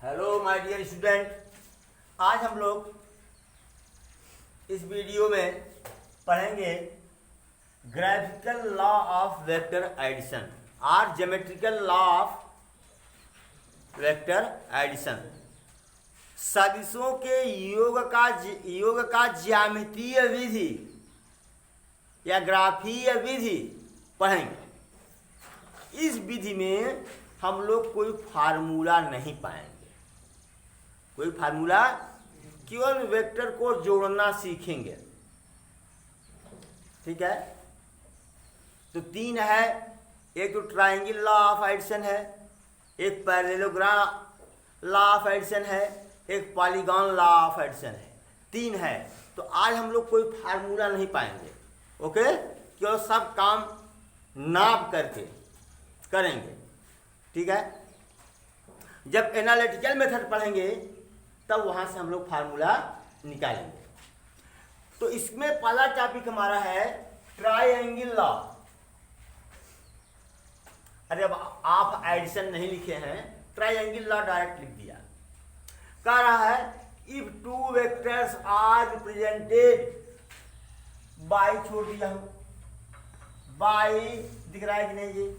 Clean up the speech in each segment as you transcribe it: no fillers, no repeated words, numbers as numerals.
Hello my dear student, आज हम लोग इस वीडियो में पढ़ेंगे graphical law of vector addition और geometrical law of vector addition. सदिशों के योग का ज्यामितीय विधि या ग्राफीय विधि पढ़ेंगे। इस विधि में हम लोग कोई फार्मूला नहीं पाएंगे, कोई फार्मूला, केवल वेक्टर को जोड़ना सीखेंगे। ठीक है, तो तीन है, एक तो ट्रायंगल लॉ ऑफ एडिशन है, एक पैरेललोग्राम लॉ ऑफ एडिशन है, एक पॉलीगॉन लॉ ऑफ एडिशन है। तीन है, तो आज हम लोग कोई फार्मूला नहीं पाएंगे। ओके, केवल सब काम नाप करके करेंगे। ठीक है, जब एनालिटिकल मेथड पढ़ेंगे तब वहां से हम लोग फार्मूला निकालेंगे। तो इसमें पहला टॉपिक हमारा है ट्रायंगल लॉ। अरे अब आप एडिशन नहीं लिखे हैं, ट्रायंगल लॉ डायरेक्ट लिख दिया। कह रहा है if two vectors are represented by, छोड़ दिया हूं, बाई दिख रहा है कि नहीं जी?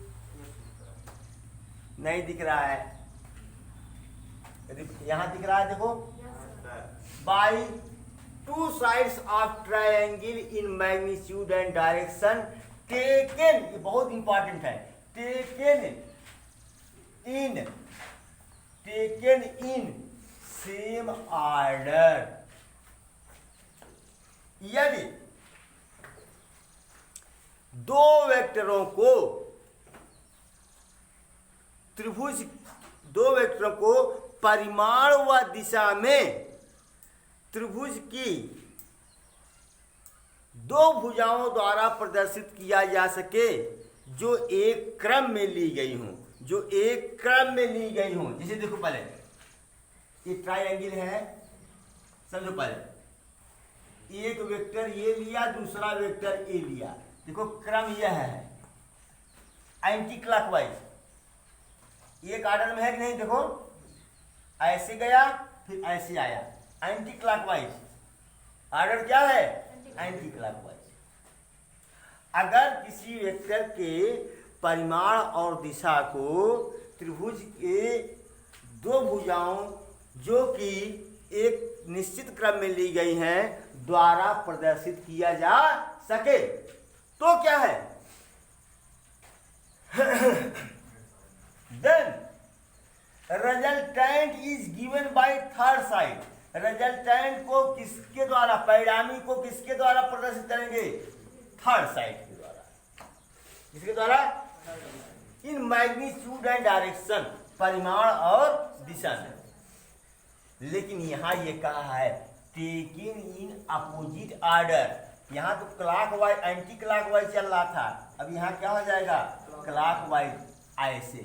नहीं दिख रहा है, यहां दिख रहा है, देखो, by two sides of triangle in magnitude and direction taken, ये बहुत इंपॉर्टेंट है, टेकन इन सेम ऑर्डर। यदि दो वेक्टरों को परिमाण व दिशा में त्रिभुज की दो भुजाओं द्वारा प्रदर्शित किया जा सके, जो एक क्रम में ली गई हूं, जैसे देखो, पहले ये ट्रायंगल है, समझो, पहले एक वेक्टर ये लिया, दूसरा वेक्टर ये लिया, देखो क्रम यह है, एंटी क्लॉकवाइज, एक ऑर्डर में है कि नहीं? देखो, ऐसे गया फिर ऐसे आया, एंटी क्लॉकवाइज। ऑर्डर क्या है? Anti clockwise. अगर किसी वेक्टर के परिमाण और दिशा को त्रिभुज के दो भुजाओं जो कि एक निश्चित क्रम में ली गई हैं द्वारा प्रदर्शित किया जा सके, तो क्या है? Then resultant is given by third side। resultant को किसके द्वारा, परिणामी को किसके द्वारा प्रदर्शित करेंगे? थर्ड साइड के द्वारा। किसके द्वारा? इन मैग्नीट्यूड एंड डायरेक्शन, परिमाण और दिशा में। लेकिन यहां ये कहा है टेकन इन अपोजिट ऑर्डर। यहां तो क्लॉकवाइज, एंटी क्लॉकवाइज चल रहा था, अब यहां क्या हो जाएगा? क्लॉकवाइज, ऐसे।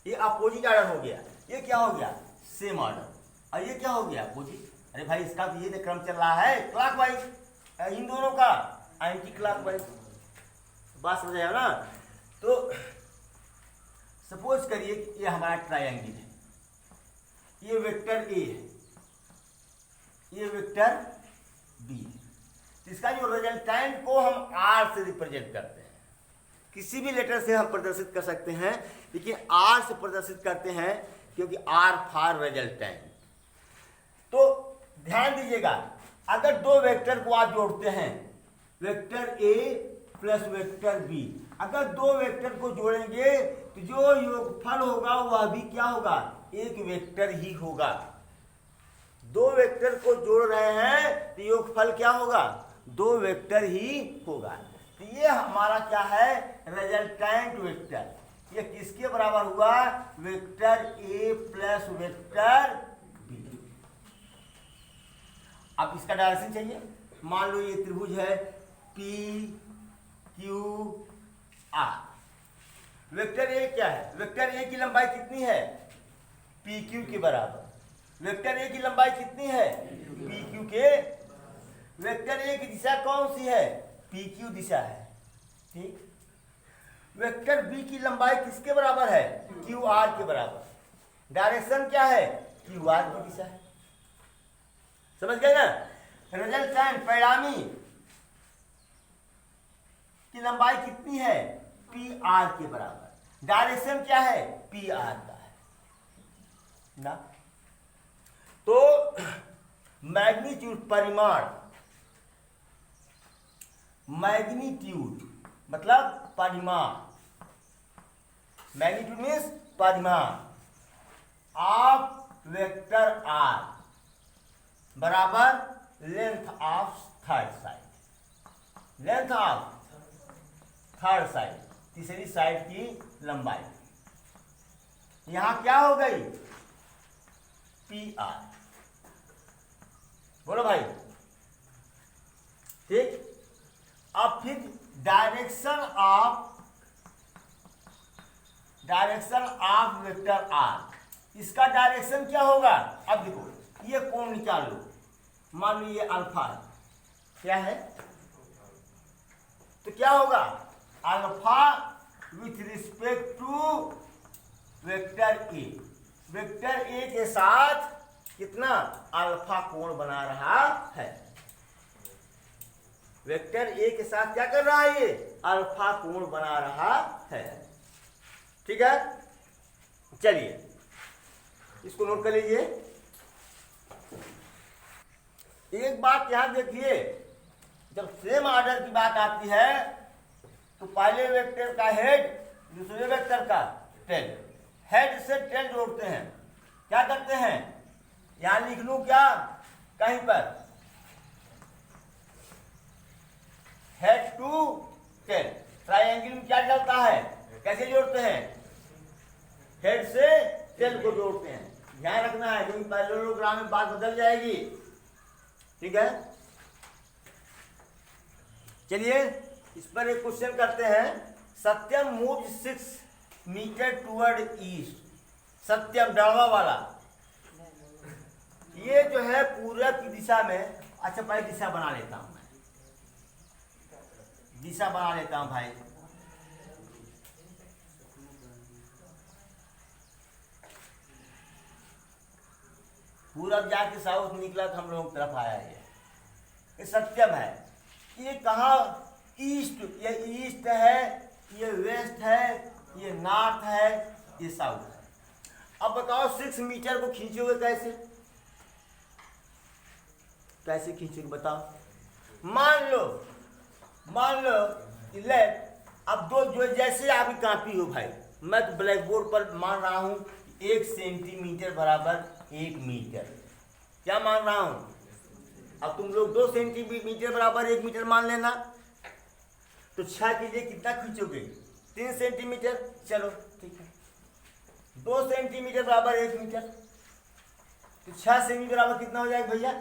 ये अपोजिट ऑर्डर हो गया, ये क्या हो गया? Same order. और ये क्या हो गया? अपोजिट। अरे भाई, इसका तो ये क्रम चल रहा है क्लॉकवाइज, इन दोनों का एंटी क्लॉकवाइज। बात समझ आया ना? तो सपोज करिए कि ये हमारा ट्रायंगल है, ये वेक्टर ए है, ये वेक्टर बी है। इसका जो रिजल्टेंट को हम आर से रिप्रेजेंट करते हैं, किसी भी लेटर से हम प्रदर्शित कर सकते हैं, लेकिन आर से प्रदर्शित करते हैं क्योंकि आर फॉर रिजल्टेंट। तो ध्यान दीजिएगा, अगर दो वेक्टर को आप जोड़ते हैं, vector A plus vector B, अगर दो वेक्टर को जोड़ेंगे तो जो योगफल होगा वह भी क्या होगा? एक वेक्टर ही होगा। दो वेक्टर को जोड़ रहे हैं तो योगफल क्या होगा? दो वेक्टर ही होगा। तो ये हमारा क्या है? Resultant vector. ये किसके बराबर हुआ? Vector A plus vector B. अब इसका डायरेक्शन चाहिए। मान लो ये त्रिभुज है P Q R. Vector A क्या है? वेक्टर ए की लंबाई कितनी है? पी क्यू के बराबर। वेक्टर ए की लंबाई कितनी है? पी क्यू के। वेक्टर ए की दिशा कौन सी है? पी क्यू दिशा है। ठीक। वेक्टर बी की लंबाई किसके बराबर है? क्यू आर के बराबर। डायरेक्शन क्या है, क्यू आर की दिशा है। समझ गए ना। रिजल्टेंट परिणामी की लंबाई कितनी है, पी आर के बराबर। डायरेक्शन क्या है, पी आर का है ना। तो मैग्नीट्यूड परिमाण, मैग्नीट्यूड मतलब परिमाण, मैग्नीट्यूड मीन्स परिमाण ऑफ वेक्टर आर बराबर length of third side, length of third side, तीसरी साइड की लंबाई। यहां क्या हो गई, पी आर। बोलो भाई, ठीक। अब फिर डायरेक्शन ऑफ वेक्टर आर, इसका डायरेक्शन क्या होगा। अब देखो ये कोण निकाल लो, मान लो ये अल्फा क्या है, तो क्या होगा alpha with respect to vector A, vector A के साथ कितना अल्फा कोण बना रहा है, वेक्टर ए के साथ क्या कर रहा है, ये अल्फा कोण बना रहा है। ठीक है, चलिए इसको नोट कर लीजिए। एक बात यहां देखिए, जब सेम ऑर्डर की बात आती है तो पहले वेक्टर का हेड, दूसरे वेक्टर का टेल, हेड से टेल जोड़ते हैं। क्या करते हैं, यहां लिख लूं क्या कहीं पर, हेड टू टेल। ट्राइंगल में क्या चलता है, कैसे जोड़ते हैं, हेड से टेल को जोड़ते हैं। ध्यान रखना है क्योंकि पैरेललोग्राम में बात बदल जाएगी। ठीक है, चलिए इस पर एक क्वेश्चन करते हैं। सत्यम मूव 6 मीटर टूवर्ड ईस्ट, सत्यम डरवा वाला, ये जो है पूरब की दिशा में। अच्छा पहले दिशा बना लेता हूं, मैं दिशा बना लेता हूं भाई। पूरब जाके साउथ निकला तो हम लोगों की तरफ आया ये सत्यम है। ये कहाँ, ईस्ट, ये ईस्ट है, ये वेस्ट है, ये नॉर्थ है, ये साउथ है। अब बताओ 6 मीटर को खींचोगे कैसे, कैसे खींचोगे बताओ। मान लो लेफ्ट। अब दो जो जैसे आपकी कॉपी हो भाई, मैं तो ब्लैक बोर्ड पर मान रहा हूं 1 सेंटीमीटर बराबर 1 मीटर, क्या मान रहा हूं। अब तुम लोग 2 सेंटीमीटर बराबर 1 मीटर मान लेना। तो 6 के लिए कितना खींचोगे, 3 सेंटीमीटर। चलो ठीक है, 2 सेंटीमीटर बराबर 1 मीटर, तो 6 सेंटीमीटर बराबर कितना हो जाएगा भैया,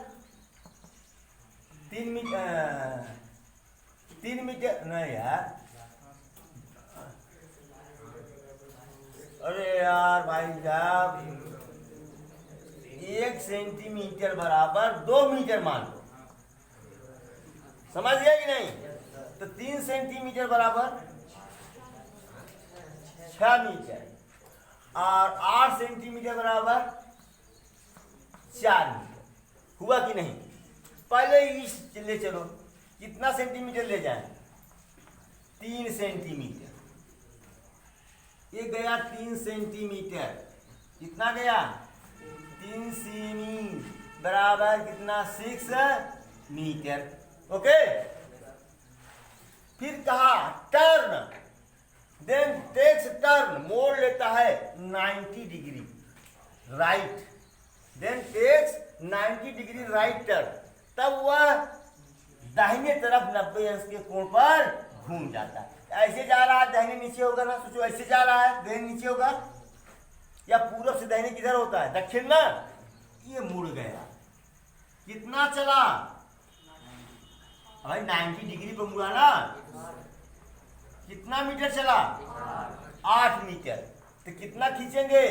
3 मीटर। 3 मीटर नहीं यार, अरे यार भाई साहब, 1 सेंटीमीटर बराबर 2 मीटर मान लो, समझ गया कि नहीं। तो 3 सेंटीमीटर बराबर 6 मीटर और 8 सेंटीमीटर बराबर 4 मीटर, हुआ कि नहीं। पहले इस ले चलो, कितना सेंटीमीटर ले जाएं, 3 सेंटीमीटर, ये गया 3 सेंटीमीटर, कितना गया 3 सेमी बराबर कितना 6 मीटर। ओके, फिर कहा टर्न, देन टेक्स टर्न, मोड़ लेता है 90 degree right, then takes 90 degree right turn, तब वह दाहिने तरफ 90 अंश के कोण पर घूम जाता है। ऐसे जा रहा है दाहिने नीचे होगा ना, सोचो ऐसे जा रहा है दाहिने नीचे होगा, या पूरब से दाहिने किधर होता है, दक्षिण ना। ये मुड़ गया, कितना चला भाई 90 डिग्री पर मुड़ा ना, कितना मीटर चला 8 मीटर। तो कितना खींचेंगे,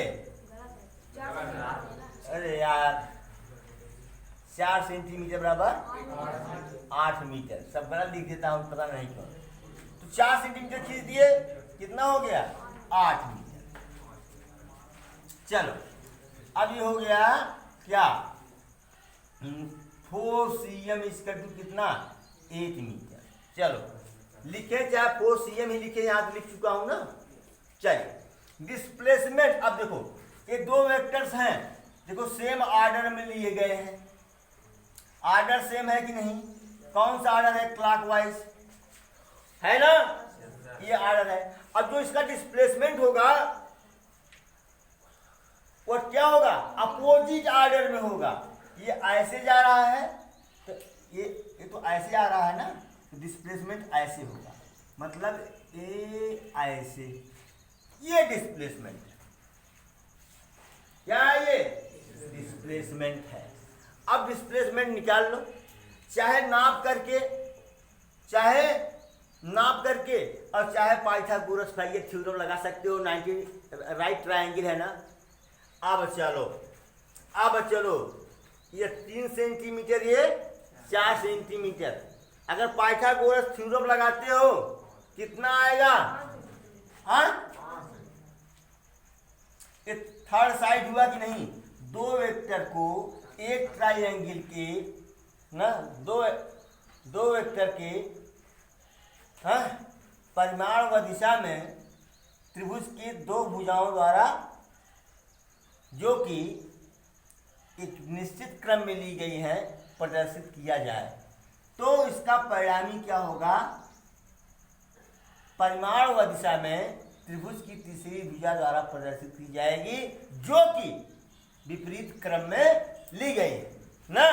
अरे यार 4 सेंटीमीटर बराबर 8 मीटर, सब गलत लिख देता हूँ पता नहीं क्यों। तो 4 सेंटीमीटर खींच दिए, कितना हो गया 8 मीटर। चलो अब ये हो गया क्या 4cm इसका कितना 8 मीटर। चलो लिखे, चाहे 4cm ही लिखे, यहाँ तो लिख चुका हूं ना। चलिए डिस्प्लेसमेंट, अब देखो ये दो वेक्टर्स हैं, देखो सेम ऑर्डर में लिए गए हैं, ऑर्डर सेम है कि नहीं? कौन सा ऑर्डर है? क्लॉकवाइज है ना, ये ऑर्डर है। अब जो इसका डिस्प्लेसमेंट होगा वो क्या होगा? अपोजिट ऑर्डर में होगा। ये ऐसे जा रहा है तो ये तो ऐसे आ रहा है ना, तो डिस्प्लेसमेंट ऐसे होगा, मतलब ये ऐसे, ये डिस्प्लेसमेंट है। क्या ये डिस्प्लेसमेंट है? अब डिस्प्लेसमेंट निकाल लो, चाहे नाप करके, चाहे नाप करके, और चाहे पाइथागोरस का ये थ्योरम लगा सकते हो। 90 राइट ट्रायंगल है ना। अब चलो ये 3 सेंटीमीटर, ये 4 सेंटीमीटर। अगर पाइथागोरस थ्योरम लगाते हो कितना आएगा? हाँ, ये थर्ड साइड हुआ कि नहीं? दो वेक्टर को एक ट्रायंगल के ना, दो वेक्टर के परिमाण व दिशा में त्रिभुज की दो भुजाओं द्वारा, जो कि एक निश्चित क्रम में ली गई है, प्रदर्शित किया जाए, तो इसका परिणामी क्या होगा? परिमाण व दिशा में त्रिभुज की तीसरी भुजा द्वारा प्रदर्शित की जाएगी, जो कि विपरीत क्रम में ली गई है ना।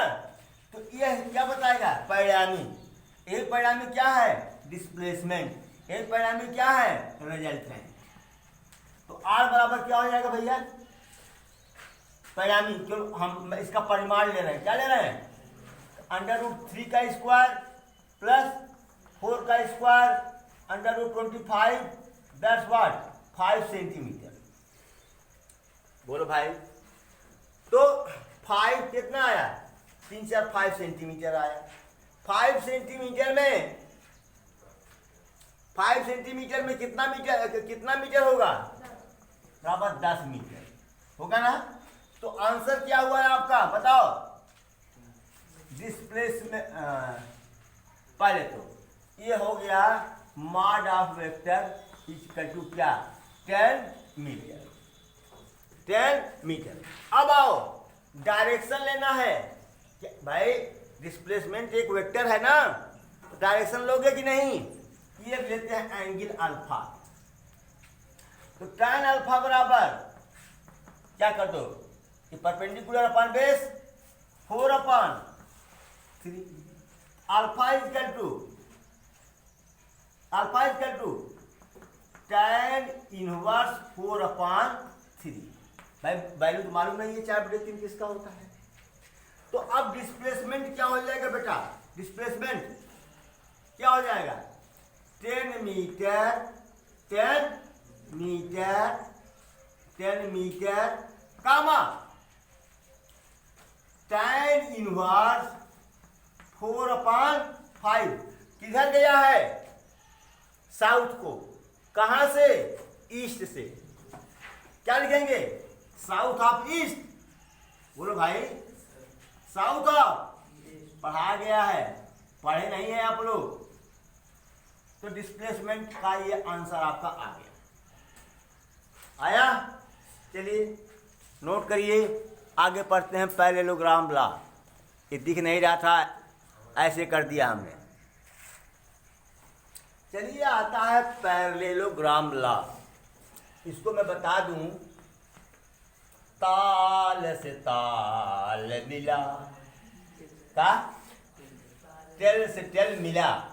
तो यह क्या बताएगा? परिणामी। एक परिणामी क्या है? डिस्प्लेसमेंट। एक परिणामी क्या है? रिजल्टेंट। तो आर बराबर क्या हो जाएगा भैया? परिणामी, क्यों हम इसका परिमाण ले रहे हैं, क्या ले रहे हैं? √3 का स्क्वायर प्लस 4 का स्क्वायर √25, दैट्स व्हाट 5 सेंटीमीटर। बोलो भाई। तो 5 कितना आया? 3 4 5 सेंटीमीटर आया। 5 सेंटीमीटर में कितना मीटर होगा? बराबर 10 मीटर होगा ना। तो आंसर क्या हुआ है आपका? बताओ। डिस्प्लेसमेंट, पहले तो ये हो गया mod of vector equal to क्या? 10 मीटर। 10 मीटर। अब आओ, डायरेक्शन लेना है भाई। डिस्प्लेसमेंट एक वेक्टर है ना, डायरेक्शन लोगे कि नहीं? ये लेते हैं एंगल अल्फा। तो tan अल्फा बराबर क्या कर दो? ये perpendicular upon base 4/3। Alpha equal to tan inverse 4/3। भाई वैल्यू तो मालूम नहीं है 4/3 किसका होता है। तो अब डिस्प्लेसमेंट क्या हो जाएगा बेटा? डिस्प्लेसमेंट क्या हो जाएगा? 10 मीटर कामा tan इनवर्स 4/5। किधर गया है? साउथ को। कहां से? ईस्ट से। क्या लिखेंगे? South of east. बोलो भाई, साउथ ऑफ, पढ़ा गया है, पढ़े नहीं है आप लोग। तो डिस्प्लेसमेंट का ये आंसर आपका आ गया। आया? चलिए नोट करिए, आगे पढ़ते हैं पैरेललोग्राम लॉ। ये दिख नहीं रहा था, ऐसे कर दिया हमने। चलिए आता है पैरेललोग्राम लॉ। इसको मैं बता दूं, ताल से ताल मिला, का टेल से टेल मिला।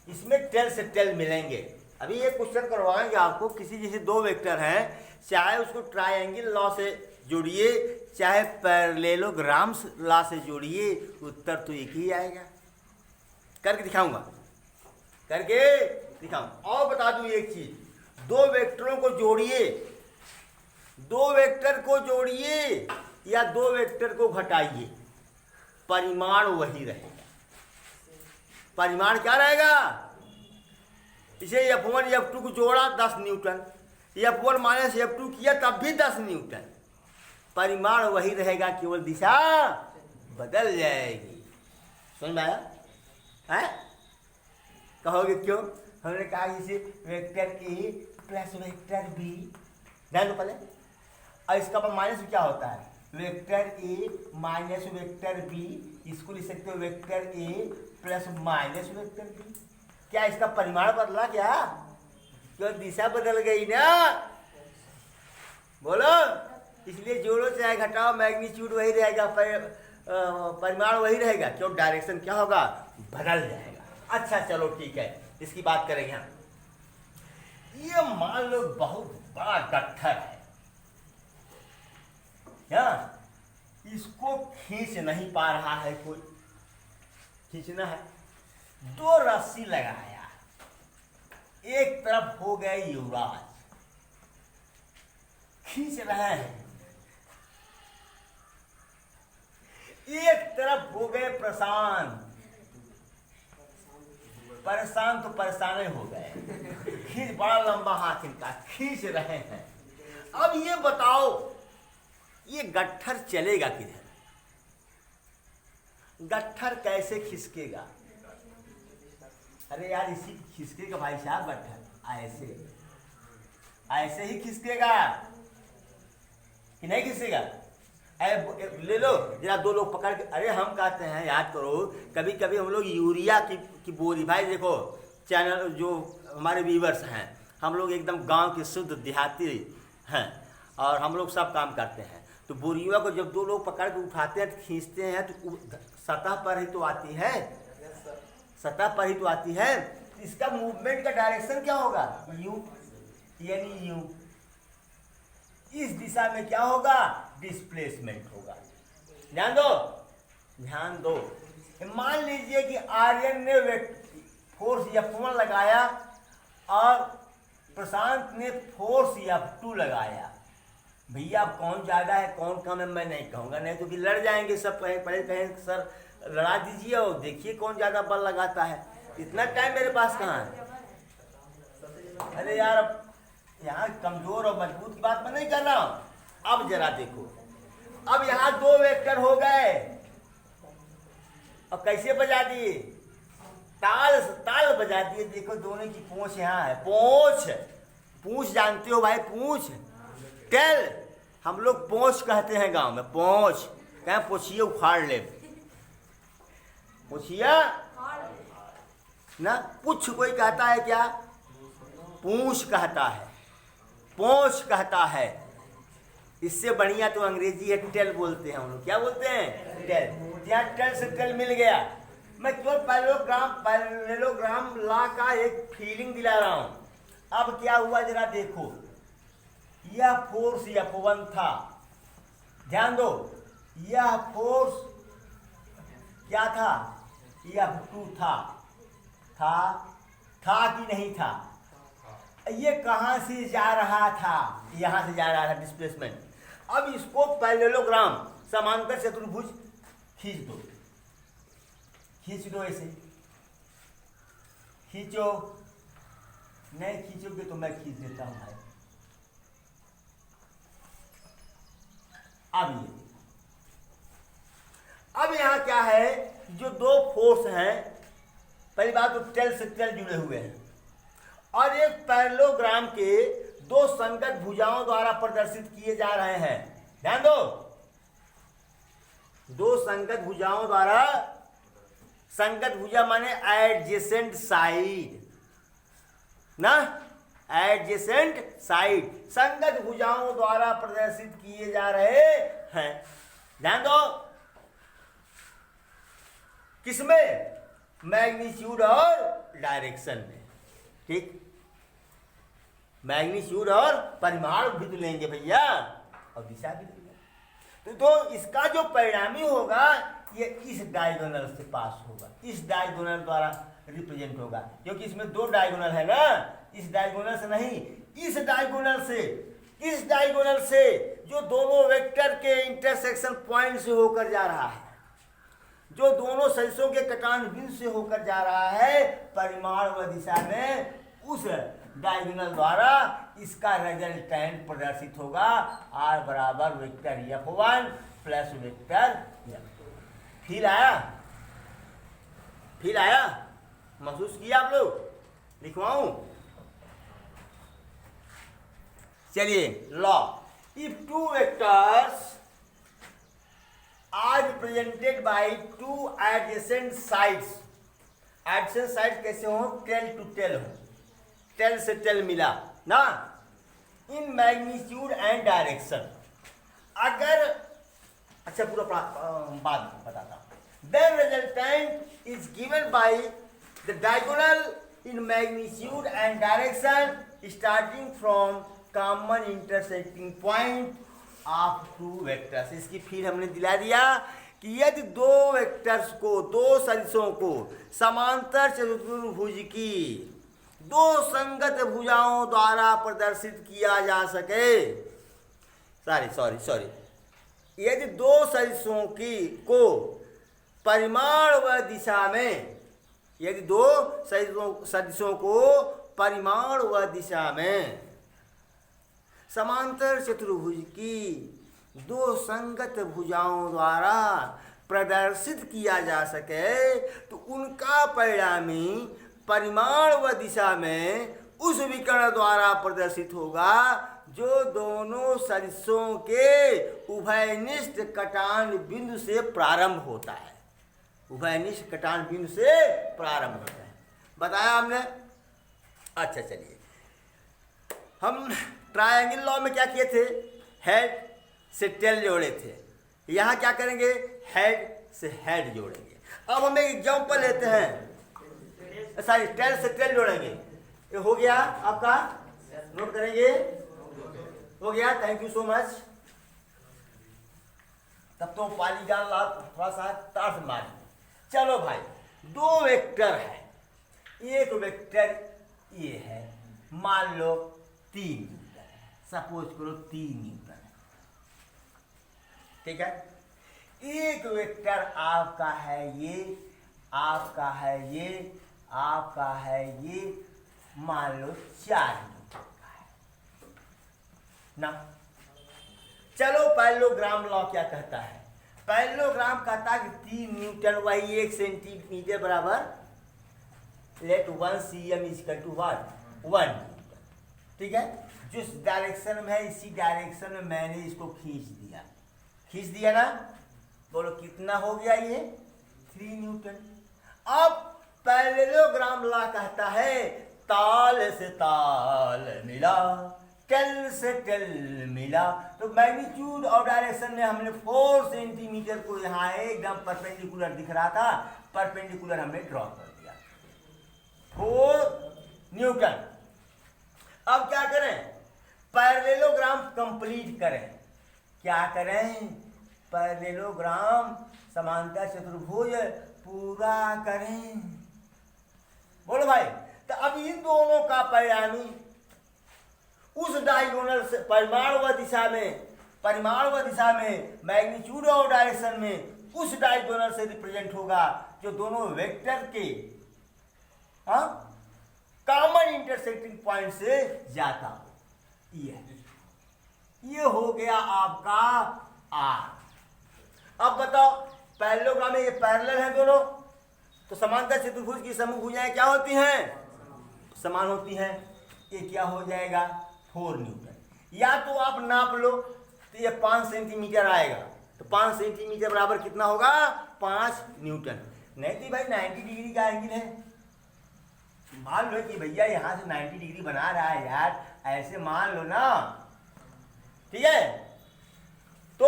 इसमें टेल से टेल मिलेंगे। अभी ये क्वेश्चन करवाएंगे आपको, किसी जैसे दो वेक्टर हैं, चाहे उसको ट्रायंगल लॉ से जोड़िए, चाहे पैरेललोग्राम लॉ से जोड़िए, उत्तर तो एक ही आएगा। करके दिखाऊंगा, और बता दूं एक चीज, दो वेक्टरों को जोड़िए, दो वेक्टर को जोड़िए या दो वेक्टर को घटाइए, परिमाण वही रहेगा। परिमाण क्या रहेगा? इसे F1 F2 को जोड़ा 10 न्यूटन, F1 - F2 किया तब भी 10 न्यूटन। परिमाण वही रहेगा, केवल दिशा बदल जाएगी। समझ में आया है? कहोगे क्यों? हमने कहा जैसे vector A plus vector B, ध्यान दो पहले, और इसका माइनस क्या होता है? Vector A minus vector B, इसको लिख सकते हो vector A plus minus vector B. क्या इसका परिमाण बदला क्या? क्यों? दिशा बदल गई ना, बोलो। इसलिए जोड़ो चाहे घटाओ, मैग्नीट्यूड वही रहेगा, परिमाण वही रहेगा, क्यों? डायरेक्शन क्या होगा? बदल जाएगा। अच्छा चलो ठीक है, इसकी बात करेंगे हम। ये मान लो बहुत बड़ा गट्ठर है, क्या? इसको खींच नहीं पा रहा है कोई, खींचना है। दो रस्सी लगाया, एक तरफ हो गए युवराज, खींच रहे हैं, एक तरफ हो गए प्रशांत, परेशान तो परेशान हो गए, खींच, बड़ा लंबा हाथ इनका, खींच रहे हैं। अब ये बताओ, ये गट्ठर चलेगा किधर? गट्ठर कैसे खिसकेगा? अरे यार इसी खिसकेगा भाई साहब गट्ठर, ऐसे ऐसे ही खिसकेगा कि नहीं खिसकेगा? ले लो जरा, दो लोग पकड़ के, अरे हम कहते हैं, याद करो, कभी कभी हम लोग यूरिया की बोरी, भाई देखो चैनल जो हमारे व्यूवर्स हैं, हम लोग एकदम गांव के शुद्ध देहाती हैं और हम लोग सब काम करते हैं। तो बोरियों को जब दो लोग पकड़ के उठाते हैं तो खींचते हैं, तो सतह पर ही तो आती है, सतह पर ही तो आती है। इसका मूवमेंट का डायरेक्शन क्या होगा? यू, यानी यू। इस दिशा में क्या होगा? डिस्प्लेसमेंट होगा। ध्यान दो, ध्यान दो। मान लीजिए कि आर्यन ने फोर्स F1 लगाया और प्रशांत ने फोर्स F2 लगाया। भैया कौन ज्यादा है कौन कम है मैं नहीं कहूंगा, नहीं तो कि लड़ जाएंगे सब, पहले कहें सर लड़ा दीजिए और देखिए कौन ज्यादा बल लगाता है। इतना टाइम मेरे पास कहाँ है? अरे यार यहाँ कमजोर और मजबूत की बात मैं नहीं कर रहा हूं। अब जरा देखो, अब यहाँ दो वेक्टर हो गए, अब कैसे बजा दिए? ताल ताल बजा दिए। देखो दोनों की पूंछ यहाँ है, पूंछ, पूंछ जानते हो भाई, पूंछ, टेल, हम लोग पूंछ कहते हैं गांव में, पूंछ कहें, पूछिए उखाड़ ले, पूछिए ना, पुछ कोई कहता है क्या? पूंछ कहता है, पूंछ कहता है। इससे बढ़िया तो अंग्रेजी है, टेल बोलते हैं हम लोग। क्या बोलते हैं? टेल। यहाँ टेल से टेल मिल गया। मैं केवल पैरेललोग्राम लॉ का एक फीलिंग दिला रहा हूं। अब क्या हुआ जरा देखो, यह फोर्स F1 था, ध्यान दो, यह फोर्स क्या था? F2 था कि नहीं था? ये कहां से जा रहा था? यहां से जा रहा था, डिस्प्लेसमेंट। अब इसको पैरेललोग्राम, समांतर चतुर्भुज खींच दो, खींच दो, ऐसे खींचो, नहीं खींचोगे तो मैं खींच देता हूं भाई। अब यहां क्या है? जो दो फोर्स हैं, पहली बात तो टेल से टेल जुड़े हुए हैं और एक पैरेललोग्राम के दो संगत भुजाओं द्वारा प्रदर्शित किए जा रहे हैं। ध्यान दो, दो संगत भुजाओं द्वारा, संगत भुजा माने एडजेसेंट साइड ना, एडजेसेंट साइड, संगत भुजाओं द्वारा प्रदर्शित किए जा रहे हैं। ध्यान दो, किसमें? मैग्नीट्यूड और डायरेक्शन में। ठीक, मैग्नीट्यूड और परिमाण भी तो लेंगे भैया, और दिशा भी लेंगे। तो इसका जो परिणामी होगा ये इस डायगोनल से पास होगा, इस डायगोनल द्वारा रिप्रेजेंट होगा, क्योंकि इसमें दो डायगोनल है ना, इस डायगोनल से नहीं, इस डायगोनल से, इस डायगोनल से जो दोनों वेक्टर के इंटरसेक्शन पॉइंट से होकर जा रहा है, जो दोनों सदिशों के कटान बिंदु से होकर जा रहा है, परिमाण व दिशा में उस डायगोनल द्वारा इसका रिजल्टेंट प्रदर्शित होगा आर बराबर vector F1 plus vector F2। Feel आया? फील आया? महसूस किया आप लोग? लिखवाऊं? चलिए law, if two vectors are represented by two adjacent sides, adjacent side कैसे हो? टेल टू टेल हो, टेल से टेल मिला ना, इन मैग्नीट्यूड एंड डायरेक्शन। अगर अच्छा पूरा बात बताता हूं। Then resultant is given by the diagonal in magnitude and direction starting from common intersecting point of two vectors. इसकी फिर हमने दिला दिया कि यदि दो वेक्टर्स को, दो सदिशों को समांतर चतुर्भुज की दो संगत भुजाओं द्वारा प्रदर्शित किया जा सके, सॉरी, यदि दो सदिशों की को परिमाण व दिशा में, यदि दो सदिशों को परिमाण व दिशा में समांतर चतुर्भुज की दो संगत भुजाओं द्वारा प्रदर्शित किया जा सके, तो उनका परिणामी परिमाण व दिशा में उस विकर्ण द्वारा प्रदर्शित होगा जो दोनों सदिशों के उभयनिष्ठ कटान बिंदु से प्रारंभ होता है। उभयनिष्ठ कटान बिंदु से प्रारंभ होता है, बताया हमने। अच्छा चलिए, हम ट्रायंगल लॉ में क्या किए थे? हेड से टेल जोड़े थे। यहाँ क्या करेंगे? हेड से हेड जोड़ेंगे। अब हम एक एग्जाम्पल लेते हैं, सॉरी टेल से टेल जोड़ेंगे। ये हो गया आपका, नोट करेंगे, हो गया। Thank you so much. तब तो पॉलीगॉन लॉ थोड़ा सा तार मार। चलो भाई, दो वेक्टर है, एक वेक्टर ये है, मान लो 3 न्यूटन है, सपोज करो 3 न्यूटन है, ठीक है। एक वेक्टर आपका है ये, आपका है ये, आपका है ये, मान लो 4 न्यूटन का है ना। चलो पैरेललोग्राम लॉ क्या कहता है? पैरेललोग्राम कहता है कि 3 न्यूटन वही 1 सेंटीमीटर बराबर let 1 cm equal to 1 newton, ठीक है। जिस डायरेक्शन में है इसी डायरेक्शन में मैंने इसको खींच दिया ना। बोलो कितना हो गया ये? 3 न्यूटन। अब पैरेललोग्राम लॉ कहता है ताल से ताल मिला, टेल से टेल मिला। तो मैग्नीट्यूड और डायरेक्शन में हमने 4 सेंटीमीटर को यहाँ एकदम परपेंडिकुलर दिख रहा था, परपेंडिकुलर हमने ड्रॉ कर दिया, 4 न्यूटन। अब क्या करें? पैरेललोग्राम कंप्लीट करें। क्या करें? पैरेललोग्राम समांतर चतुर्भुज पूरा करें। बोलो भाई, तो अब इन दोनों का परिणामी उस डायगोनल से परिमाण व दिशा में मैग्नीट्यूड और डायरेक्शन में उस डायगोनल से रिप्रेजेंट होगा जो दोनों वेक्टर के कॉमन इंटरसेक्टिंग पॉइंट से जाता हो। ये हो गया आपका आर। अब बताओ, पैरेललोग्राम में ये पैरेलल है दोनों, तो समांतर चतुर्भुज की समूह भुजाएं क्या होती हैं? समान होती हैं। ये क्या हो जाएगा? 4 न्यूटन। या तो आप नाप लो, तो ये 5 सेंटीमीटर आएगा, तो 5 सेंटीमीटर बराबर कितना होगा? 5 न्यूटन। नहीं तो भाई 90 डिग्री का एंगल है, मान लो कि भैया यहाँ से 90 डिग्री बना रहा है यार, ऐसे मान लो ना, ठीक है। तो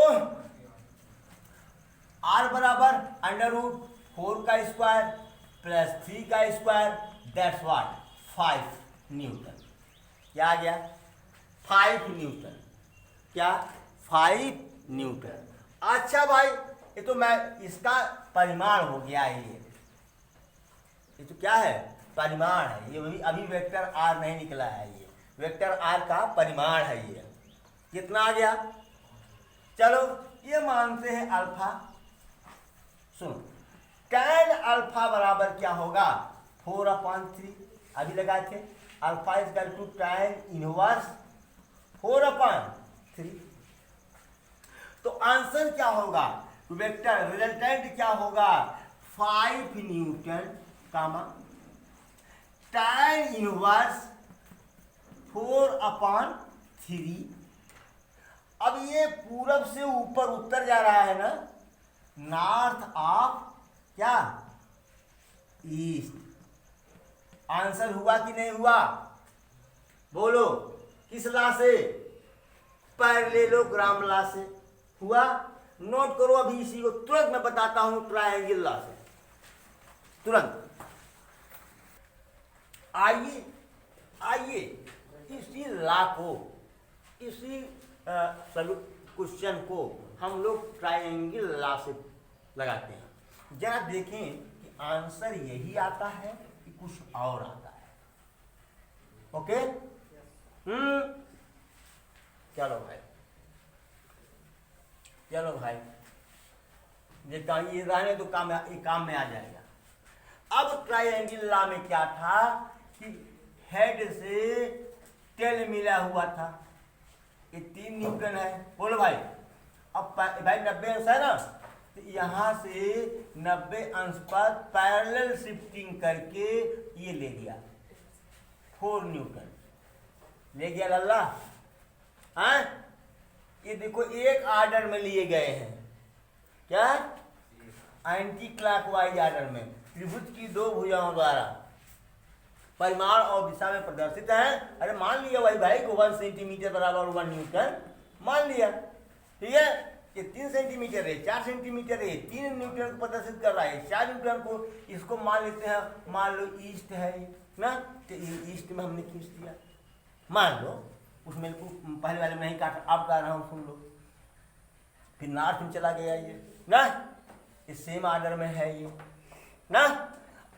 R बराबर √4 का स्क्वायर प्लस 3 का स्क्वायर, दैट्स व्हाट 5 न्यूटन। क्या आ गया? 5 न्यूटन। क्या? 5 न्यूटन। अच्छा भाई, ये तो मैं इसका परिमाण हो गया। ये तो क्या है? परिमाण है। ये अभी वेक्टर R नहीं निकला है, ये वेक्टर R का परिमाण है। ये कितना आ गया? चलो ये मानते हैं अल्फा। सुनो, tan अल्फा बराबर क्या होगा? 4/3 अभी लगाए थे, alpha equal to tan inverse 4/3। तो आंसर क्या होगा, वेक्टर रिजल्टेंट क्या होगा, 5 न्यूटन कामा tan इनवर्स 4/3। अब ये पूरब से ऊपर उत्तर जा रहा है ना, नॉर्थ ऑफ क्या, ईस्ट। आंसर हुआ कि नहीं हुआ, बोलो, किस लॉ से, पैरेललोग्राम लॉ से हुआ। नोट करो अभी इसी को, तुरंत मैं बताता हूं ट्रायंगल लॉ से, तुरंत। आइए आइए इसी लॉ को, इसी क्वेश्चन को हम लोग ट्रायंगल लॉ से लगाते हैं। जरा देखें कि आंसर यही आता है कि कुछ और आता है। ओके, चलो भाई, चलो भाई, देखता हूं ये रहने तो काम में आ जाएगा। अब ट्रायंगल लॉ में क्या था कि हेड से टेल मिला हुआ था, ये 3 न्यूटन है, बोलो भाई। अब भाई 90 अंश है ना, तो यहाँ से 90 अंश पर पैरेलल शिफ्टिंग करके ये ले गया 4 न्यूटन, ले गया लल्ला। हाँ, ये देखो एक आर्डर में लिए गए हैं, क्या, एंटी क्लॉकवाइज आर्डर में, त्रिभुज की 2 भुजाओं द्वारा परिमाण और दिशा में प्रदर्शित है। अरे मान लिया भाई को 1 सेंटीमीटर बराबर 1 न्यूटन मान लिया, ठीक है। ये 3 सेंटीमीटर है, 4 सेंटीमीटर है, 3 न्यूटन को प्रदर्शित कर रहा है, 4 न्यूटन को। इसको मान लेते हैं, मान लो ईस्ट है ना, तो ये ईस्ट में हमने खींच दिया, मान लो। उसमें पहले वाले में नहीं काटा, अब कह रहा हूँ, सुन लो। फिर नॉर्थ में चला गया ये ना, ये सेम आर्डर में है ये ना।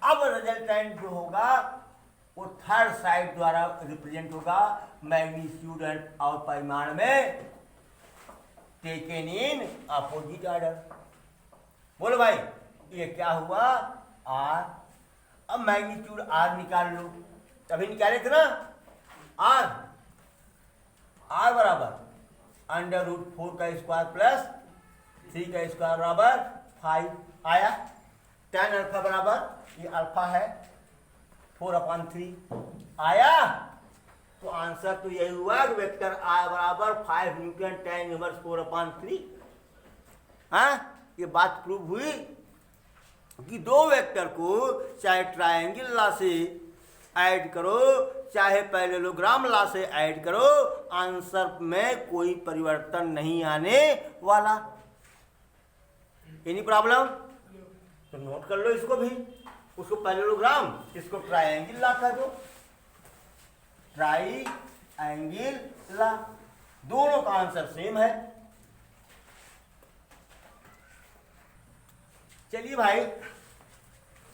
अब रिजल्टेंट जो होगा वो थर्ड साइड द्वारा रिप्रेजेंट होगा, मैग्नीट्यूड और परिमाण में टेकन इन अपोजिट ऑर्डर। बोलो भाई, ये क्या हुआ, आर। अब मैग्नीट्यूड आर निकाल लो, अभी निकाले थे ना, आर बराबर √4 का स्क्वायर प्लस 3 का स्क्वायर बराबर 5 आया। tan अल्फा बराबर, ये अल्फा है, 4/3 आया। तो आंसर तो यही हुआ कि वेक्टर आई बराबर 5 न्यूटन tan इनवर्स 4/3। हाँ, ये बात प्रूव हुई कि 2 वेक्टर को चाहे ट्रायंगल लॉ से ऐड करो, चाहे पैरेललोग्राम लॉ से ऐड करो, आंसर में कोई परिवर्तन नहीं आने वाला। एनी प्रॉब्लम, तो नोट कर लो इसको भी, उसको पैरेललोग्राम, इसको ट्रायंगल लॉ कर दो, ट्रायंगल लॉ, दोनों का आंसर सेम है। चलिए भाई,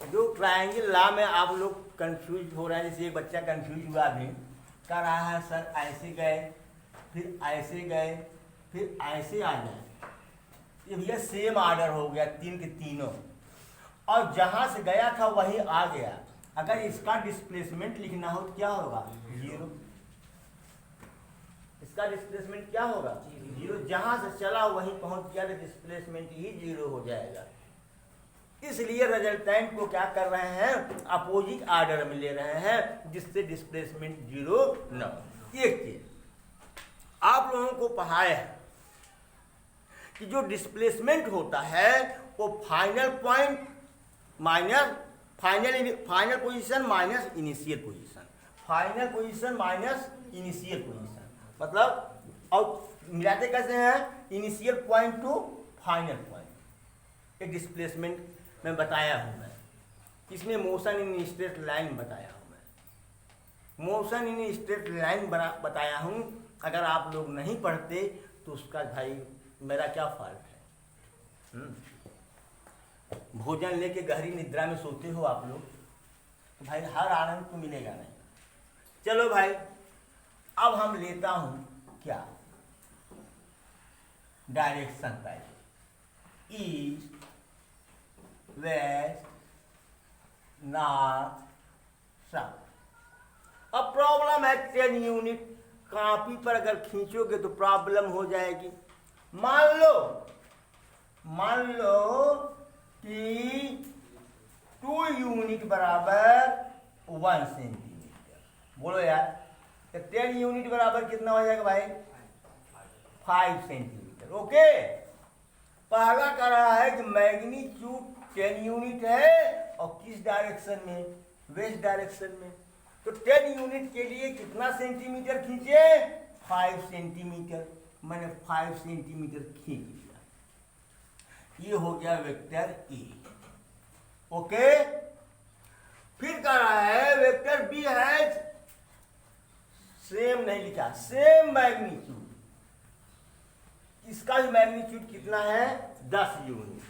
जो ट्रायंगल लॉ में आप लोग कंफ्यूज हो रहे हैं, जैसे एक बच्चा कंफ्यूज हुआ अभी, कह रहा है सर ऐसे गए, फिर ऐसे गए, फिर ऐसे आ गए, ये भैया सेम ऑर्डर हो गया 3 के तीनों, और जहां से गया था वहीं आ गया। अगर इसका डिस्प्लेसमेंट लिखना हो तो क्या होगा, 0। इसका डिस्प्लेसमेंट क्या होगा, 0। जहां से चला वहीं पहुंच गया, तो डिस्प्लेसमेंट ही 0 हो जाएगा। इसलिए रिजल्टेंट को क्या कर रहे हैं, अपोजिट ऑर्डर में ले रहे हैं, जिससे डिस्प्लेसमेंट 0 न हो। एक चीज आप लोगों को पढ़ाया है कि जो डिस्प्लेसमेंट होता है वो final point minus final position minus initial position, final position minus initial position, मतलब और मिलाते कैसे हैं, initial point two final point. एक डिस्प्लेसमेंट मैं बताया हूं, मैं इसमें मोशन इन स्ट्रेट लाइन बताया हूं, मैं मोशन इन स्ट्रेट लाइन बताया हूं। अगर आप लोग नहीं पढ़ते तो उसका भाई मेरा क्या फॉल्ट है। भोजन लेके गहरी निद्रा में सोते हो आप लोग, तो भाई हर आनंद तो मिलेगा नहीं। चलो भाई, अब हम लेता हूं क्या, डायरेक्शन पहले, ईस्ट, वेस्ट, नॉर्थ, साउथ। अब प्रॉब्लम है 10 यूनिट, कॉपी पर अगर खींचोगे तो प्रॉब्लम हो जाएगी। मान लो कि 2 यूनिट बराबर 1 सेंटीमीटर। बोलो यार, तो 10 यूनिट बराबर कितना हो जाएगा भाई? 5 सेंटीमीटर। ओके, पहला कह रहा है कि मैग्नीट्यूड 10 यूनिट है और किस डायरेक्शन में? वेस्ट डायरेक्शन में। तो 10 यूनिट के लिए कितना सेंटीमीटर खींचे? 5 सेंटीमीटर। मैंने 5 सेंटीमीटर खींच लिया। ये हो गया वेक्टर ए। ओके, फिर कह रहा है वेक्टर बी है सेम, नहीं लिखा, सेम मैग्नीट्यूड। इसका भी मैग्नीट्यूड कितना है? 10 यूनिट।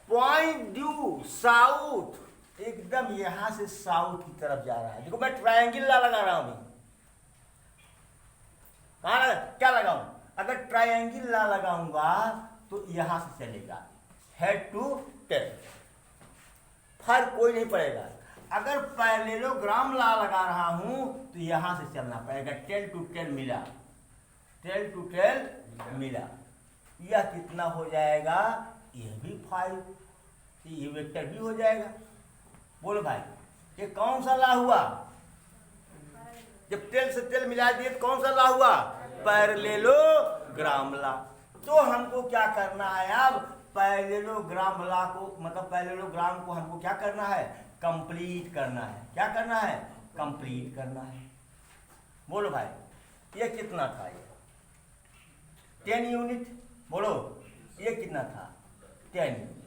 पॉइंट ड्यू साउथ, एकदम यहां से साउथ की तरफ जा रहा है। देखो मैं ट्रायंगल लगा रहा हूं। कहां क्या लगाऊं? अगर ट्रायंगल लगाऊंगा तो यहां से चलेगा हेड टू टेल, फर्क कोई नहीं पड़ेगा। अगर पैरेललोग्राम लगा रहा हूं तो यहां से चलना पड़ेगा। टेल टू टेल मिला, टेल टू टेल मिला। यह कितना हो जाएगा? यह भी 5, ये वेक्टर भी हो जाएगा। बोलो भाई, ये कौन सा ला हुआ? जब टेल से टेल मिला दिए तो कौन सा ला हुआ? पैरेललोग्राम ला। तो हमको क्या करना है अब? पैरेललोग्राम ला को, मतलब पैरेललोग्राम को हमको क्या करना है? कंप्लीट करना है। क्या करना है? कंप्लीट करना है। बोलो भाई, ये कितना था? ये 10 यूनिट। बोलो, ये कितना था? 10 यूनिट।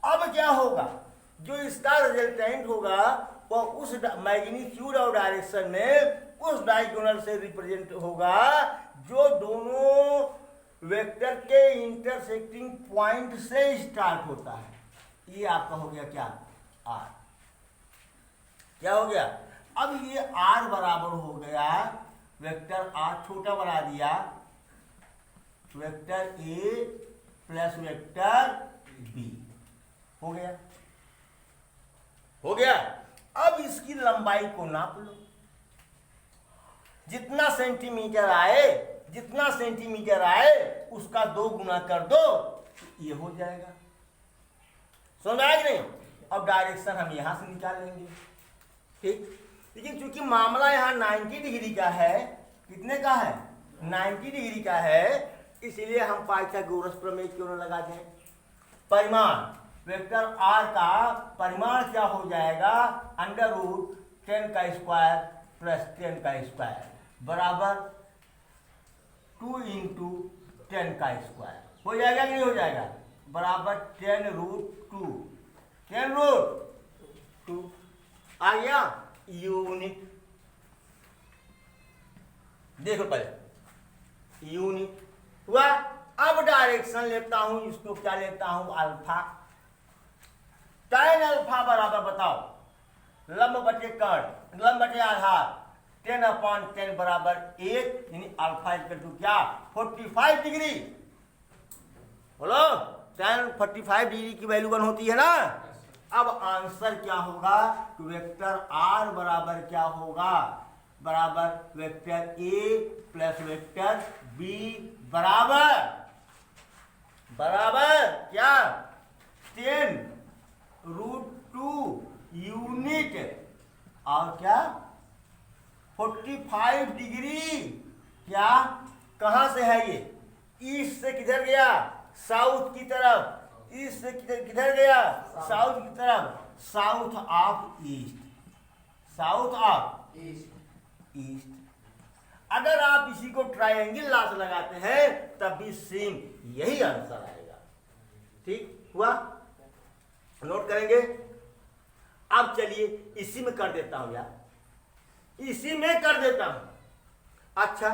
अब क्या होगा? जो इसका रिजल्टेंट होगा वो उस मैग्नीट्यूड और डायरेक्शन में उस डायगोनल से रिप्रेजेंट होगा जो दोनों वेक्टर के इंटरसेक्टिंग पॉइंट से स्टार्ट होता है। ये आपका हो गया क्या? आर। क्या हो गया? अब ये आर बराबर हो गया वेक्टर आर, छोटा बना दिया, vector A plus vector B. हो गया, हो गया। अब इसकी लंबाई को नाप लो। जितना सेंटीमीटर आए, जितना सेंटीमीटर आए उसका 2 गुना कर दो, ये हो जाएगा। समझ आया कि नहीं? अब डायरेक्शन हम यहां से निकाल लेंगे। ठीक, लेकिन चूंकि मामला यहाँ 90 डिग्री का है, कितने का है? 90 डिग्री का है, इसलिए हम पाइथागोरस प्रमेय क्यों न लगा दें? परिमाण, वेक्टर आर का परिमाण क्या हो जाएगा? √10 का स्क्वायर प्लस 10 का स्क्वायर बराबर 2 × 10 का स्क्वायर। हो जाएगा कि नहीं हो जाएगा? बराबर 10√2, 10√2 आ गया यूनिट। देखो पहले यूनिट हुआ। अब डायरेक्शन लेता हूं, इसको क्या लेता हूं? अल्फा। tan अल्फा बराबर बताओ, लंब बटे कर्ण, लंब बटे आधार, 10/10 बराबर 1, यानी अल्फा इक्वल टू क्या? 45 डिग्री। बोलो, tan 45 डिग्री की वैल्यू 1 होती है ना। अब आंसर क्या होगा? वेक्टर आर बराबर क्या होगा? बराबर vector A plus vector B बराबर क्या? 10√2 यूनिट और क्या? 45 डिग्री। क्या? कहां से है ये? ईस्ट से किधर गया? साउथ की तरफ। ईस्ट से किधर गया? साउथ की तरफ। South of east, south of east. अगर आप इसी को ट्रायंगल लॉ से लगाते हैं तब भी सेम यही आंसर आएगा। ठीक हुआ? नोट करेंगे। अब चलिए इसी में कर देता हूं यार, इसी में कर देता हूं। अच्छा,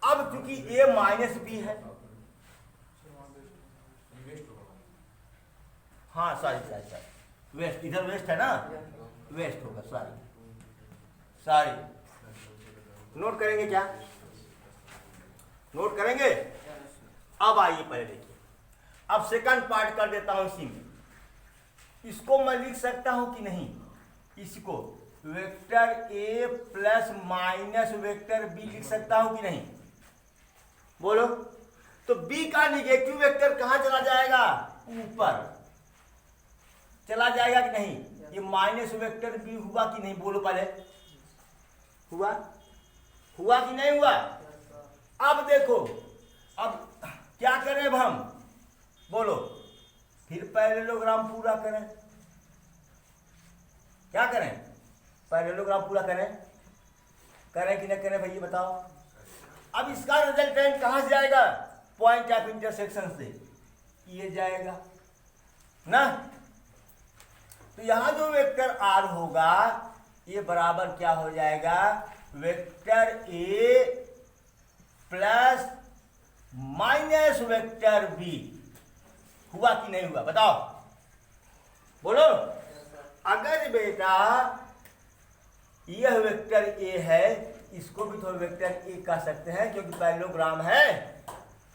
अब चूंकि a माइनस बी है, हाँ सॉरी वेस्ट, इधर वेस्ट है ना, वेस्ट होगा, सॉरी। नोट करेंगे क्या? नोट करेंगे। अब आइए पहले देखिए, अब सेकंड पार्ट कर देता हूं इसी में। इसको मैं लिख सकता हूं कि नहीं? इसको vector A plus minus vector B लिख सकता हूं कि नहीं? बोलो। तो बी का निगेटिव वेक्टर कहां चला जाएगा? ऊपर चला जाएगा कि नहीं? ये माइनस वेक्टर बी हुआ कि नहीं? बोलो पहले। हुआ? हुआ कि नहीं हुआ? अब देखो, अब क्या करें अब हम? बोलो। फिर पैरेललोग्राम पूरा करें। क्या करें? पैरेललोग्राम पूरा करें। करें कि नहीं करें भैया बताओ। अब इसका रिजल्टेंट कहां से जाएगा? पॉइंट ऑफ इंटरसेक्शन से ये जाएगा ना। तो यहां जो वेक्टर आर होगा ये बराबर क्या हो जाएगा? Vector A plus minus vector B. हुआ कि नहीं हुआ बताओ? बोलो। अगर बेटा यह वेक्टर ए है, इसको भी तो वेक्टर ए कह सकते हैं क्योंकि पैरेललोग्राम है।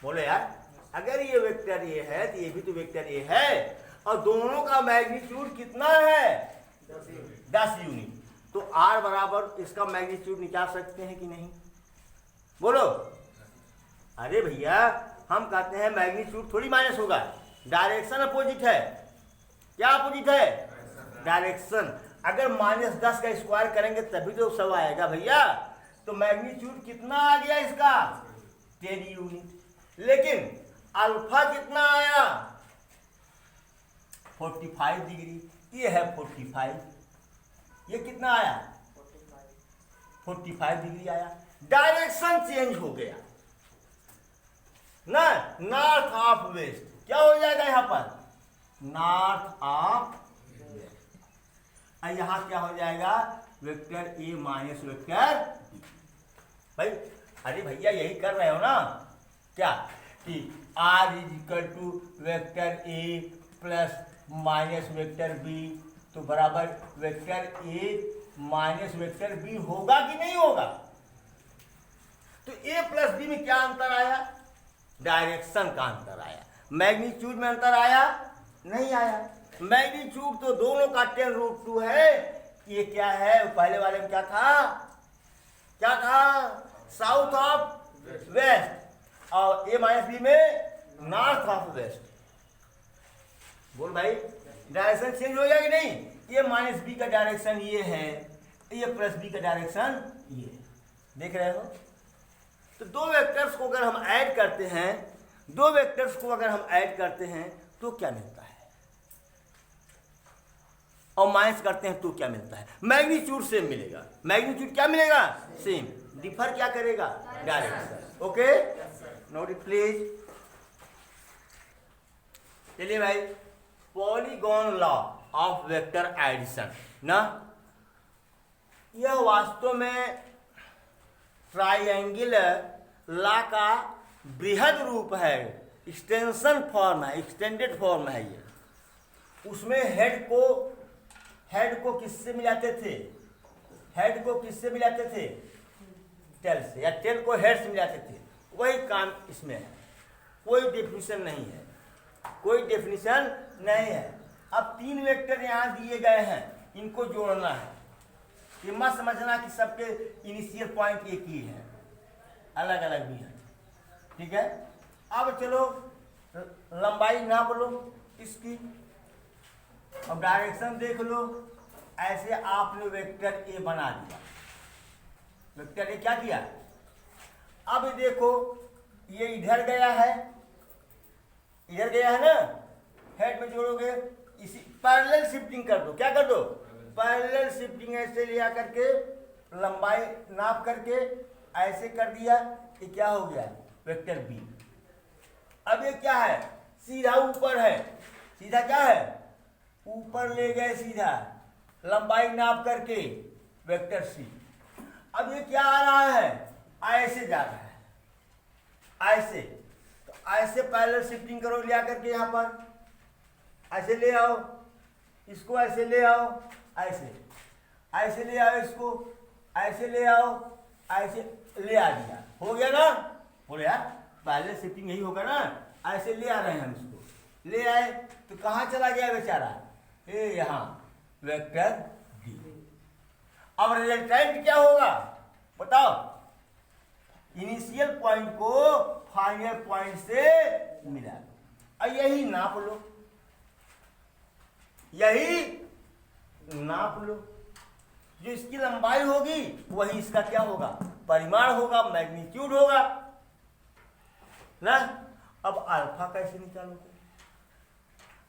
बोलो यार, अगर ये वेक्टर ए है तो ये भी तो वेक्टर ए है, और दोनों का मैग्नीट्यूड कितना है? 10 यूनिट। तो आर बराबर इसका मैग्नीट्यूड निकाल सकते हैं कि नहीं? बोलो। अरे भैया, हम कहते हैं मैग्नीट्यूड थोड़ी माइनस होगा, डायरेक्शन अपोजिट है। क्या अपोजिट है? डायरेक्शन। अगर -10 का स्क्वायर करेंगे तभी तो 100 आएगा भैया। तो मैग्नीट्यूड कितना आ गया इसका? 10 यूनिट। लेकिन अल्फा कितना आया? 45 डिग्री। ये है 45। ये कितना आया? 45 डिग्री आया। डायरेक्शन चेंज हो गया ना, नॉर्थ ऑफ वेस्ट। क्या हो जाएगा यहाँ पर? North of west. और यहाँ क्या हो जाएगा? Vector A minus vector B. भाई अरे भैया यही कर रहे हो ना क्या? कि R is equal to vector A plus minus vector B, तो बराबर vector A minus vector B होगा कि नहीं होगा? तो ए प्लस बी में क्या अंतर आया? डायरेक्शन का अंतर आया। मैग्नीट्यूड में अंतर आया? नहीं आया। मैग्नीट्यूड तो दोनों का 10√2 है। ये क्या है? पहले वाले में क्या था? क्या था? साउथ ऑफ वेस्ट, और ए माइनस बी में नॉर्थ ऑफ वेस्ट। बोल भाई, डायरेक्शन चेंज हो गया कि नहीं? ये माइनस बी का डायरेक्शन ये है, ये प्लस बी का डायरेक्शन ये है। देख रहे हो? तो दो वेक्टर्स को अगर हम ऐड करते हैं, दो वेक्टर्स को अगर हम ऐड करते हैं तो क्या मिलता है? और माइनस करते हैं तो क्या मिलता है? मैग्नीट्यूड सेम मिलेगा। मैग्नीट्यूड क्या मिलेगा? सेम। डिफर क्या करेगा? Direction. Okay, note it please. चलिए भाई, polygon law of vector addition ना, यह वास्तव में ट्राइएंगुलर लॉ का बृहद रूप है, एक्सटेंशन फॉर्म है, एक्सटेंडेड फॉर्म है ये। उसमें हेड को किससे मिलाते थे? हेड को किससे मिलाते थे? टेल से, या टेल को हेड से मिलाते थे। वही काम इसमें है। कोई डेफिनेशन नहीं है, कोई डेफिनेशन नहीं है। अब 3 वेक्टर यहाँ दिए गए हैं, इनको जोड़ना है। ये मत समझना कि सबके इनिशियल पॉइंट एक ही है, अलग अलग भी है। ठीक है? अब चलो लंबाई नाप लो इसकी, अब डायरेक्शन देख लो। ऐसे आपने वेक्टर ए बना दिया। वेक्टर ए क्या किया? अब देखो ये इधर गया है, इधर गया है ना, हेड में जोड़ोगे, इसी पैरेलल शिफ्टिंग कर दो। क्या कर दो? Parallel shifting. ऐसे लिया करके लंबाई नाप करके ऐसे कर दिया, ये क्या हो गया? Vector B. अब ये क्या है? सीधा ऊपर है। सीधा क्या है? ऊपर ले गए सीधा, लंबाई नाप करके वेक्टर सी। अब ये क्या आ रहा है? ऐसे जा रहा है, ऐसे। तो ऐसे पैरेलल शिफ्टिंग करो, लिया करके यहाँ पर ऐसे ले आओ, इसको ऐसे ले आओ, ऐसे ले आओ, इसको ऐसे ले आओ, ऐसे ले आ दिया। हो गया ना? बोले यार पैरेलल शिफ्टिंग यही होगा ना। ऐसे ले आ रहे हैं हम, इसको ले आए तो कहाँ चला गया बेचारा? ये यहाँ वेक्टर डी। अब रिजल्टेंट क्या होगा बताओ? इनिशियल पॉइंट को फाइनल पॉइंट से मिला दो, और यही नाप लो, यही नाप लो। जो इसकी लंबाई होगी वही इसका क्या होगा? परिमाण होगा, मैग्नीट्यूड होगा ना। अब अल्फा कैसे निकालोगे?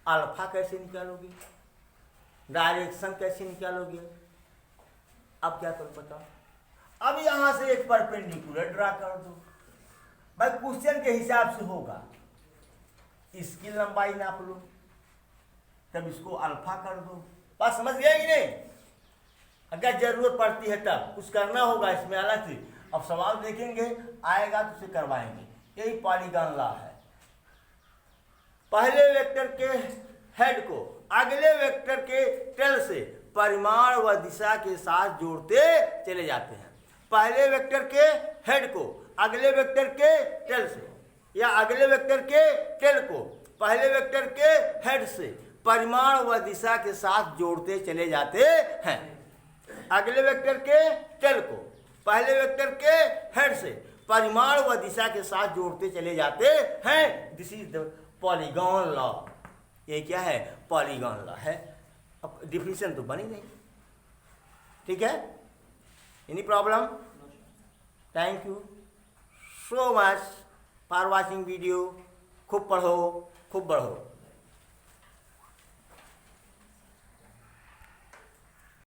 अल्फा कैसे निकालोगे? डायरेक्शन कैसे निकालोगे? अब क्या करो बताओ? अब यहां से एक परपेंडिकुलर ड्रा कर दो भाई, क्वेश्चन के हिसाब से होगा। इसकी लंबाई नाप लो, तब इसको अल्फा कर दो। बात समझ गया कि नहीं? अगर जरूरत पड़ती है तब कुछ करना होगा इसमें अलग से। अब सवाल देखेंगे, आएगा तो उसे करवाएंगे। यही पॉलीगॉन लॉ है। पहले वेक्टर के हेड को अगले वेक्टर के टेल से परिमाण व दिशा के साथ जोड़ते चले जाते हैं। पहले वेक्टर के हेड को अगले वेक्टर के टेल से, या अगले वेक्टर के टेल को पहले वेक्टर के हेड से परिमाण व दिशा के साथ जोड़ते चले जाते हैं। अगले वेक्टर के टेल को पहले वेक्टर के हेड से परिमाण व दिशा के साथ जोड़ते चले जाते हैं। This is the polygon law. ये क्या है? पॉलीगॉन लॉ है। अब डिफिनेशन तो बनी नहीं, ठीक है? Any problem? Thank you so much for watching video. खूब पढ़ो, खूब बढ़ो।